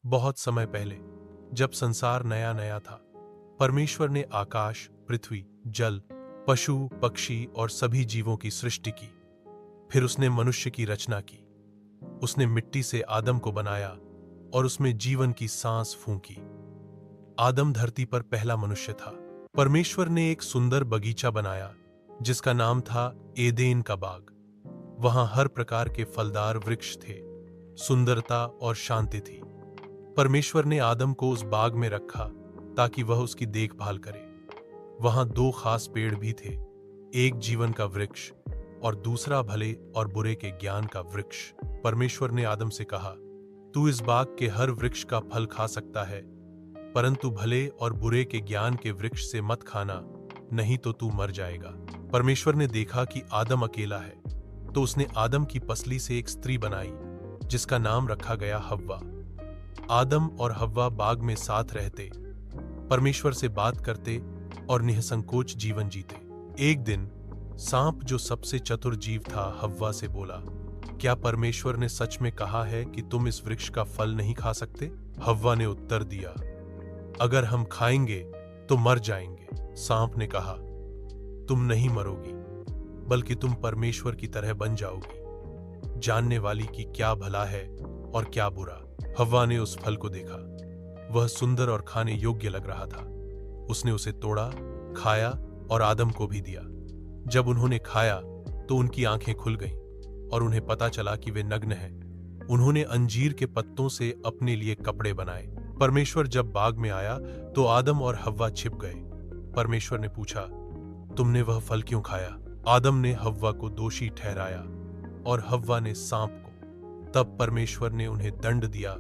बहुत समय पहले, जब संसार नया नया था, परमेश्वर ने आकाश, पृथ्वी, जल, पशु, पक्षी और सभी जीवों की सृष्टि की। फिर उसने मनुष्य की रचना की। उसने मिट्टी से आदम को बनाया और उसमें जीवन की सांस फूंकी। आदम धरती पर पहला मनुष्य था। परमेश्वर ने एक सुंदर बगीचा बनाया जिसका नाम था एदेन का बाग। वहां हर प्रकार के फलदार वृक्ष थे, सुंदरता और शांति थी। परमेश्वर ने आदम को उस बाग में रखा ताकि वह उसकी देखभाल करे। वहां दो खास पेड़ भी थे, एक जीवन का वृक्ष और दूसरा भले और बुरे के ज्ञान का वृक्ष। परमेश्वर ने आदम से कहा, तू इस बाग के हर वृक्ष का फल खा सकता है, परंतु भले और बुरे के ज्ञान के वृक्ष से मत खाना, नहीं तो तू मर जाएगा। परमेश्वर ने देखा कि आदम अकेला है, तो उसने आदम की पसली से एक स्त्री बनाई जिसका नाम रखा गया हव्वा। आदम और हव्वा बाग में साथ रहते, परमेश्वर से बात करते और निसंकोच जीवन जीते। एक दिन सांप, जो सबसे चतुर जीव था, हव्वा से बोला, क्या परमेश्वर ने सच में कहा है कि तुम इस वृक्ष का फल नहीं खा सकते? हव्वा ने उत्तर दिया, अगर हम खाएंगे तो मर जाएंगे। सांप ने कहा, तुम नहीं मरोगी, बल्कि तुम परमेश्वर की तरह बन जाओगी, जानने वाली कि क्या भला है और क्या बुरा। हव्वा ने उस फल को देखा। वह सुंदर और खाने योग्य लग रहा था। उसने उसे तोड़ा, खाया और आदम को भी दिया। जब उन्होंने खाया तो उनकी आंखें खुल गईं और उन्हें पता चला कि वे नग्न हैं। उन्होंने अंजीर के पत्तों से अपने लिए कपड़े बनाए। परमेश्वर जब बाग में आया तो आदम और हव्वा छिप गए। परमेश्वर ने पूछा, तुमने वह फल क्यों खाया? आदम ने हव्वा को दोषी ठहराया और हव्वा ने सांप को। तब परमेश्वर ने उन्हें दंड दिया,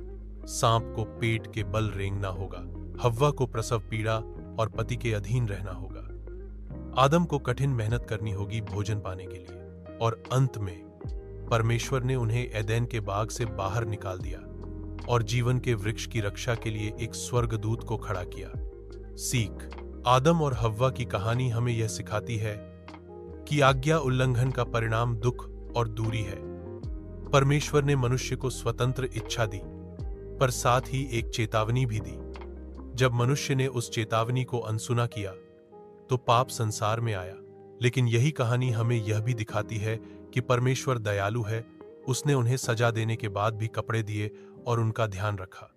सांप को पेट के बल रेंगना होगा, हव्वा को प्रसव पीड़ा और पति के अधीन रहना होगा। आदम को कठिन मेहनत करनी होगी भोजन पाने के लिए, और अंत में परमेश्वर ने उन्हें एदेन के बाग से बाहर निकाल दिया और जीवन के वृक्ष की रक्षा के लिए एक स्वर्गदूत को खड़ा किया। सीख: आदम और हव्वा की कहानी हमें यह सिखाती है कि आज्ञा उल्लंघन का परिणाम दुख और दूरी है। परमेश्वर ने मनुष्य को स्वतंत्र इच्छा दी, पर साथ ही एक चेतावनी भी दी। जब मनुष्य ने उस चेतावनी को अनसुना किया तो पाप संसार में आया। लेकिन यही कहानी हमें यह भी दिखाती है कि परमेश्वर दयालु है। उसने उन्हें सजा देने के बाद भी कपड़े दिए और उनका ध्यान रखा।